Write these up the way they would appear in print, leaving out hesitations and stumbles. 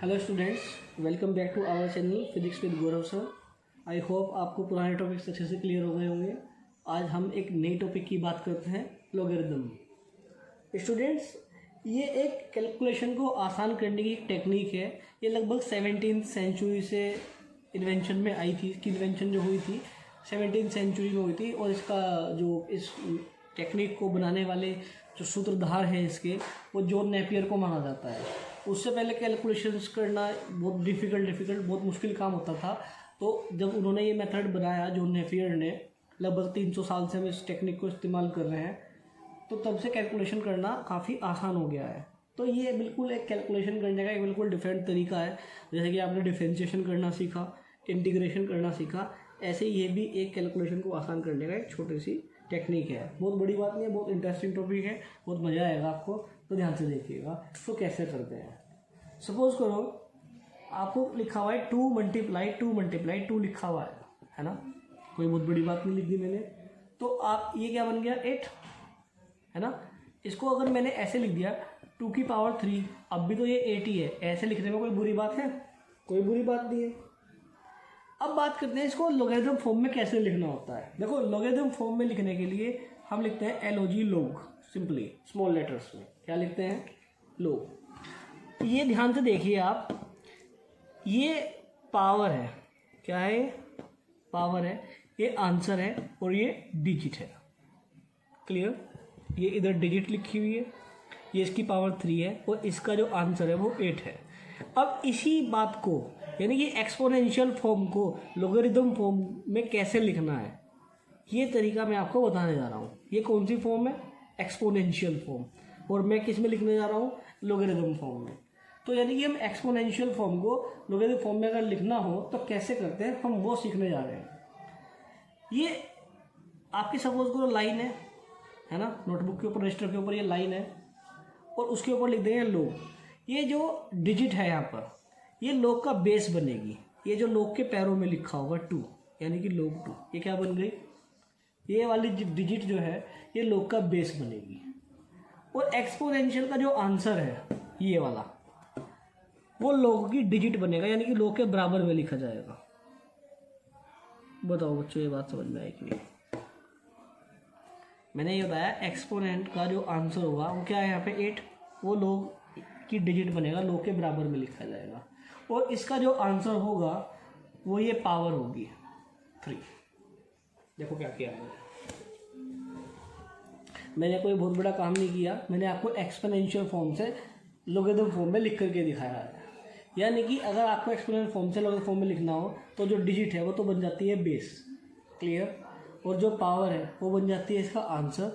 Hello students, welcome back to our channel physics with Gaurav sir. I hope आपको पुराने topics अच्छे से clear हो गए होंगे। आज हम एक नई टॉपिक की बात करते हैं, लॉगरिदम। स्टूडेंट्स, ये एक कैलकुलेशन को आसान करने की एक टेक्निक है। ये लगभग 17th सेंचुरी से इन्वेंशन में आई थी। इसकी इन्वेंशन जो हुई थी 17th सेंचुरी में हुई थी, और इसका जो इस टेक्निक को बनाने वाले जो सूत्रधार हैं इसके, वो जॉन नेपियर को माना जाता है। उससे पहले कैलकुलेशंस करना बहुत डिफ़िकल्ट बहुत मुश्किल काम होता था। तो जब उन्होंने ये मेथड बनाया, जॉन नेपियर ने, लगभग 300 साल से हम इस टेक्निक को इस्तेमाल कर रहे हैं, तो तब से कैलकुलेशन करना काफ़ी आसान हो गया है। तो ये बिल्कुल एक कैलकुलेशन करने का एक बिल्कुल डिफरेंट तरीका है। जैसे कि आपने डिफरेंशिएशन करना सीखा, इंटीग्रेशन करना सीखा, ऐसे ये भी एक कैलकुलेशन को आसान करने का एक छोटी सी टेक्निक है। बहुत बड़ी बात नहीं है, बहुत इंटरेस्टिंग टॉपिक है, बहुत मज़ा आएगा आपको, तो ध्यान से देखिएगा। तो कैसे करते हैं, सपोज करो आपको लिखा हुआ है 2 मल्टीप्लाई 2 लिखा हुआ है ना, कोई बहुत बड़ी बात नहीं लिख दी मैंने। तो आप ये क्या बन गया 8 है ना। इसको अगर मैंने ऐसे लिख दिया 2 की पावर 3, अब भी तो ये 8 ही है। ऐसे लिखने में कोई बुरी बात है? कोई बुरी बात नहीं है। अब बात करते हैं इसको लॉगरिदम फॉर्म में कैसे लिखना होता है। देखो, लॉगरिदम फॉर्म में लिखने के लिए हम लिखते हैं LOG, log, simply small letters में। क्या लिखते हैं? लॉग। ये ध्यान से देखिए आप, ये पावर है, क्या है? पावर है, ये आंसर है, और ये डिजिट है। क्लियर? ये इधर डिजिट लिखी हुई है, ये इसकी पावर 3 है, और इसका जो आंसर है वो 8 है। अब इसी बात को, यानी कि एक्सपोनेंशियल फॉर्म को लॉगरिदम फॉर्म में कैसे लिखना है, ये तरीका मैं आपको बताने जा रहा हूँ। ये कौन सी फॉर्म है? Exponential form. और मैं किस में लिखने जा रहा हूँ? लॉगरिदम फॉर्म में। तो यानी कि हम एक्सपोनेंशियल फॉर्म को लॉगरिदम फॉर्म में अगर लिखना हो तो कैसे करते हैं, हम वो सीखने जा रहे हैं। ये आपकी सपोज करो लाइन है ना, नोटबुक के ऊपर, रजिस्टर के ऊपर ये लाइन है, और उसके ऊपर लिख देंगे लॉग। ये जो डिजिट है यहाँ पर, ये लॉग का बेस बनेगी। ये जो लॉग के पैरों में लिखा होगा 2, यानी कि log 2, ये क्या बन गई? ये वाली डिजिट जो है ये लॉग का बेस बनेगी। और एक्सपोनेंशियल का जो आंसर है ये वाला, वो log की डिजिट बनेगा, यानी कि log के बराबर में लिखा जाएगा। बताओ बच्चों, ये बात समझ में आई कि नहीं? मैंने ये बताया, एक्सपोनेंट का जो आंसर होगा वो क्या है यहाँ पे 8, वो log की डिजिट बनेगा, log के बराबर में लिखा जाएगा। और इसका जो आंसर होगा वो ये पावर होगी 3। देखो क्या किया मैंने कोई बहुत बड़ा काम नहीं किया, मैंने आपको एक्सपोनेंशियल फॉर्म से लॉगरिदम फॉर्म में लिख करके दिखाया है। यानी कि अगर आपको एक्सपोनेंशियल फॉर्म से लॉगरिदम फॉर्म में लिखना हो तो जो डिजिट है वो तो बन जाती है बेस, क्लियर, और जो पावर है वो बन जाती है इसका आंसर,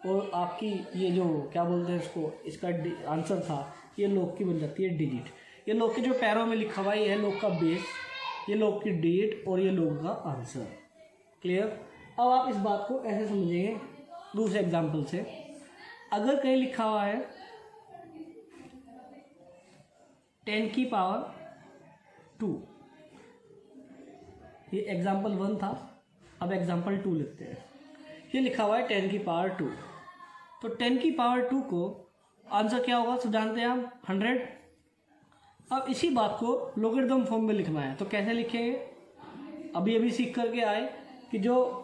और आपकी ये जो क्या बोलते हैं इसको, इसका आंसर था, ये log की बन जाती है डिजिट। ये log के जो पैरों में लिखा हुआ है ये है log का बेस, ये log की डिजिट, और ये log का आंसर। क्लियर? अब आप इस बात को ऐसे समझेंगे दूसरे एग्जाम्पल से। अगर कहीं लिखा हुआ है 10 की पावर 2, ये एग्जाम्पल 1 था, अब एग्जाम्पल 2 लिखते हैं। ये लिखा हुआ है 10 की पावर 2, तो 10 की पावर 2 को आंसर क्या होगा, सब जानते हैं हम, 100। अब इसी बात को लॉगरिदम फॉर्म में लिखना है, तो कैसे लिखेंगे? अभी सीख करके आए कि जो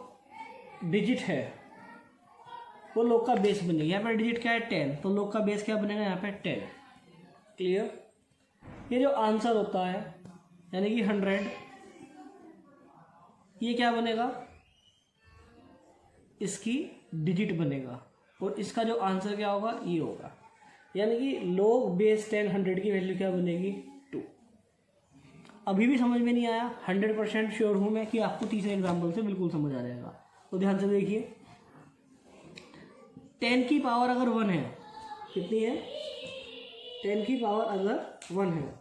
डिजिट है वो log का बेस बनेगा। यहाँ पर डिजिट क्या है 10, तो log का बेस क्या बनेगा यहाँ पे 10। क्लियर? ये जो आंसर होता है यानी कि 100, ये क्या बनेगा? इसकी डिजिट बनेगा, और इसका जो आंसर क्या होगा ये होगा। यानी कि log बेस 10 100 की वैल्यू क्या बनेगी 2। अभी भी समझ में नहीं आया? 100% श्योर हूँ मैं कि आपको तीसरे एग्जाम्पल से बिल्कुल समझ आ जाएगा। तो ध्यान से देखिए, 10 की पावर अगर 1 है, कितनी है? 10 की पावर अगर 1 है,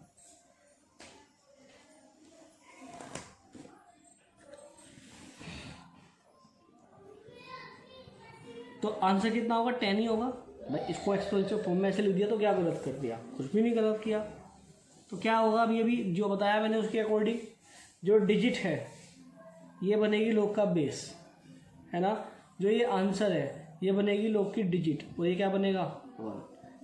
तो आंसर कितना होगा? 10 ही होगा। भाई इसको एक्सपोनेंशियल फॉर्म में ऐसे लिख दिया तो क्या गलत कर दिया? कुछ भी नहीं गलत किया। तो क्या होगा, अभी जो बताया मैंने उसके अकॉर्डिंग जो डिजिट है ये बनेगी log का बेस, है ना। जो ये आंसर है ये बनेगी log की डिजिट और ये क्या बनेगा 1,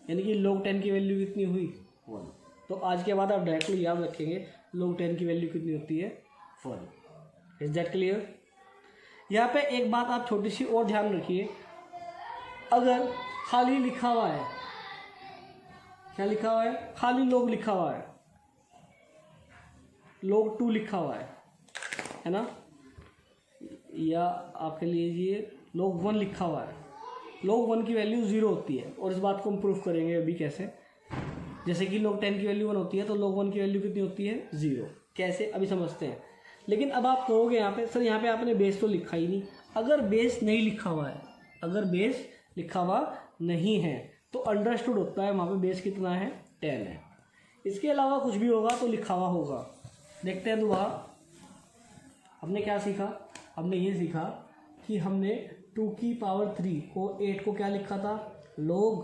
यानी कि log 10 की वैल्यू कितनी हुई 1। तो आज के बाद आप डायरेक्टली याद रखेंगे log 10 की वैल्यू कितनी होती है 1। Is that clear? यहाँ पे एक बात आप छोटी सी और ध्यान रखिए, अगर खाली लिखा हुआ है, क्या लिखा हुआ है, खाली log लिखा हुआ है, log 2 लिखा हुआ है ना, या आपके लीजिए log 1 लिखा हुआ है, log 1 की वैल्यू 0 होती है। और इस बात को हम प्रूफ करेंगे अभी कैसे। जैसे कि log 10 की वैल्यू 1 होती है तो log 1 की वैल्यू कितनी होती है 0। कैसे, अभी समझते हैं। लेकिन अब आप कहोगे यहाँ पे, सर यहाँ पे आपने बेस तो लिखा ही नहीं। अगर बेस नहीं लिखा हुआ है, अगर बेस लिखा हुआ नहीं है तो अंडरस्टूड होता है वहाँ पे बेस कितना है 10 है। इसके अलावा कुछ भी होगा तो लिखा हुआ होगा। देखते हैं दोबारा। हमने क्या सीखा, हमने ये सीखा कि हमने 2 की पावर 3 को 8 को क्या लिखा था log,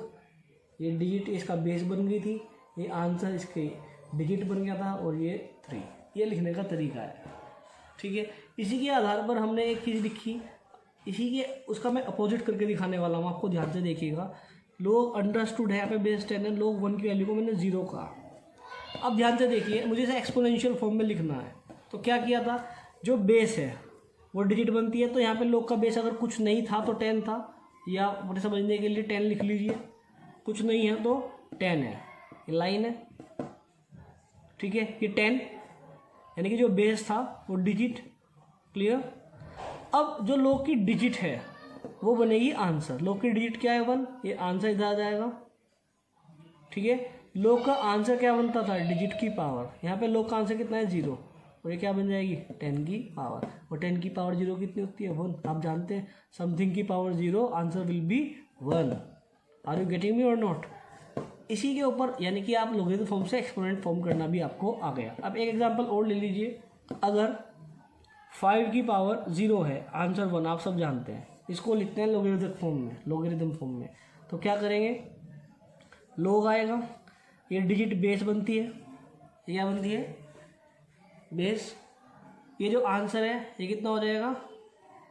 ये डिजिट इसका बेस बन गई थी, ये आंसर इसके डिजिट बन गया था और ये 3, ये लिखने का तरीका है। ठीक है, इसी के आधार पर हमने एक चीज़ लिखी, इसी के उसका मैं अपोजिट करके दिखाने वाला हूँ, आपको ध्यान से देखिएगा। log अंडरस्टूड है, यहाँ पे बेस 10 है, log 1 की वैल्यू को मैंने 0 कहा। अब ध्यान से देखिए, मुझे इसे एक्सपोनेंशियल फॉर्म में लिखना है तो क्या किया था, जो बेस है वो डिजिट बनती है, तो यहाँ पे log का बेस अगर कुछ नहीं था तो 10 था, या अपने समझने के लिए 10 लिख लीजिए, कुछ नहीं है तो 10 है, ये लाइन है। ठीक है, ये 10 यानी कि जो बेस था वो डिजिट। क्लियर? अब जो log की डिजिट है वो बनेगी आंसर। log की डिजिट क्या है 1, ये आंसर इधर आ जाएगा। ठीक है, log का आंसर क्या बनता था डिजिट की पावर, यहाँ पे log का आंसर कितना है 0 और ये क्या बन जाएगी 10 की पावर, और 10 की पावर 0 कितनी होती है 1। आप जानते हैं समथिंग की power 0 answer will be 1। Are you getting me और नॉट? इसी के ऊपर यानी कि आप लोगरिथम फॉर्म से एक्सपोनेंट फॉर्म करना भी आपको आ गया। अब एक एग्जांपल और ले लीजिए। अगर 5 की पावर 0 है, आंसर 1, आप सब जानते हैं, इसको लिखते हैं लोगरिथम फॉर्म में। तो क्या करेंगे, log आएगा, ये डिजिट बेस बनती है, ये क्या बनती है बेस, ये जो आंसर है ये कितना हो जाएगा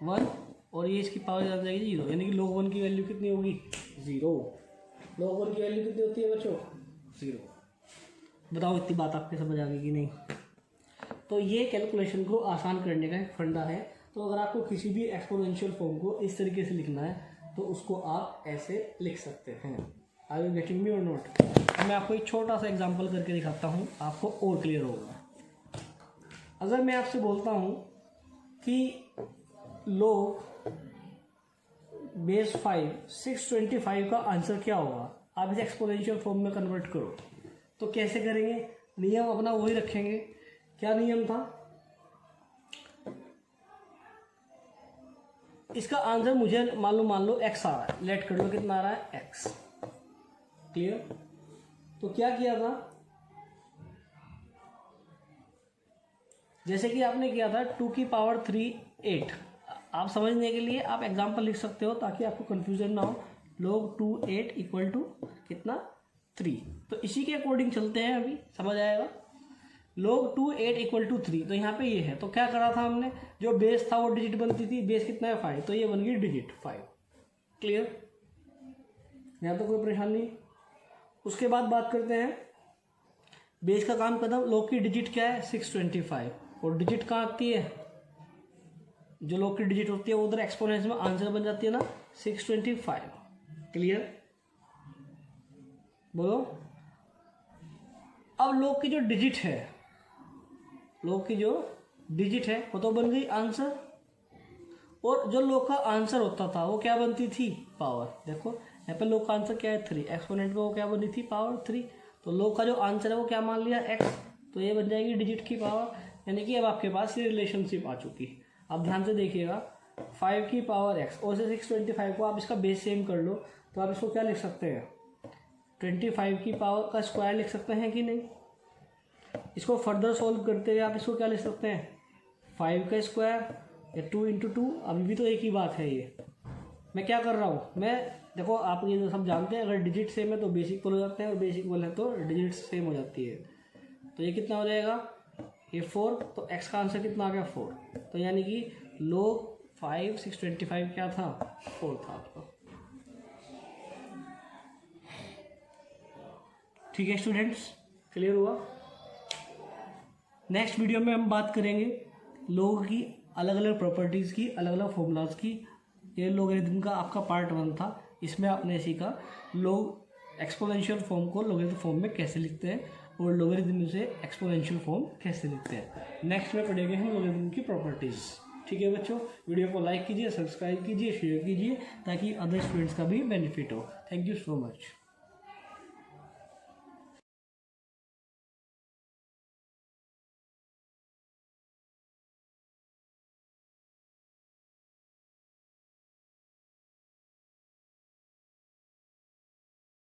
1 और ये इसकी पावर आ जाएगी 0, यानी कि log 1 की वैल्यू कितनी होगी 0। log 1 की वैल्यू कितनी होती है बच्चों 0। बताओ इतनी बात आपके समझ आ गई कि नहीं? तो ये कैलकुलेशन को आसान करने का एक फंडा है। तो अगर आपको किसी भी एक्सपोनेंशियल फॉर्म को इस तरीके से लिखना है तो उसको आप ऐसे लिख सकते हैं। आर यू गेटिंग मी और नॉट? मैं आपको एक छोटा सा एग्जांपल करके दिखाता हूँ, आपको और क्लियर होगा। अगर मैं आपसे बोलता हूँ कि log बेस 5 625 का आंसर क्या होगा, आप इसे एक्सपोनेंशियल फॉर्म में कन्वर्ट करो, तो कैसे करेंगे? नियम अपना वही रखेंगे। क्या नियम था? इसका आंसर मुझे मान लो x आ रहा है, लेट कर लो कितना आ रहा है x। क्लियर? तो क्या किया था, जैसे कि आपने किया था 2 की पावर 3 8। आप समझने के लिए आप एग्जांपल लिख सकते हो ताकि आपको कंफ्यूजन ना हो। log 2 8 इक्वल टू कितना 3। तो इसी के अकॉर्डिंग चलते हैं, अभी समझ आएगा। log 2 8 इक्वल टू 3, तो यहाँ पे ये है, तो क्या करा था हमने, जो बेस था वो डिजिट बनती थी, बेस कितना है 5, तो ये बन गई डिजिट 5। क्लियर? यहाँ तो कोई परेशानी नहीं। उसके बाद बात करते हैं बेस का काम खत्म। log की डिजिट क्या है 625, और डिजिट कहाँ आती है, जो log की डिजिट होती है वो उधर एक्सपोनेंस में आंसर बन जाती है ना 625। क्लियर? बोलो। अब log की जो डिजिट है, log की जो डिजिट है वो तो बन गई आंसर, और जो log का आंसर होता था वो क्या बनती थी पावर। देखो यहाँ पे log का आंसर क्या है 3, एक्सपोनेंट में वो क्या बनी थी पावर 3, तो log का जो आंसर है वो क्या मान लिया x, तो ये बन जाएगी डिजिट की पावर। यानी कि अब आपके पास ये रिलेशनशिप आ चुकी। अब ध्यान से देखिएगा, 5 की पावर x और 625 को आप इसका बेस सेम कर लो, तो आप इसको क्या लिख सकते हैं 25 की पावर का स्क्वायर लिख सकते हैं कि नहीं। इसको फर्दर सॉल्व करते हुए आप इसको क्या लिख सकते हैं 5 का स्क्वायर या 2 इंटू 2। अभी भी तो एक ही बात है। ये मैं क्या कर रहा हूँ, मैं देखो आप ये सब जानते हैं, अगर डिजिट सेम है तो बेस इक्वल हो जाते हैं, और बेस इक्वल है तो डिजिट सेम हो जाती है। तो ये कितना हो जाएगा ये 4, तो x का आंसर कितना आ गया 4। तो यानी कि log 5 625 क्या था 4 था आपका। ठीक है स्टूडेंट्स, क्लियर हुआ। नेक्स्ट वीडियो में हम बात करेंगे लोगों की अलग अलग प्रॉपर्टीज़ की, अलग अलग फॉर्मूलाज की। ये लॉगरिथम का आपका पार्ट 1 था। इसमें आपने सीखा लोग एक्सपोनेंशियल फॉर्म को लॉगरिथम फॉर्म में कैसे लिखते हैं और लॉगरिथम से एक्सपोनेंशियल फॉर्म कैसे लिखते हैं। नेक्स्ट में पढ़ेंगे हम लॉगरिथम की प्रॉपर्टीज़। ठीक है बच्चों, वीडियो को लाइक कीजिए, सब्सक्राइब कीजिए, शेयर कीजिए ताकि अदर स्टूडेंट्स का भी बेनिफिट हो। Thank you so much.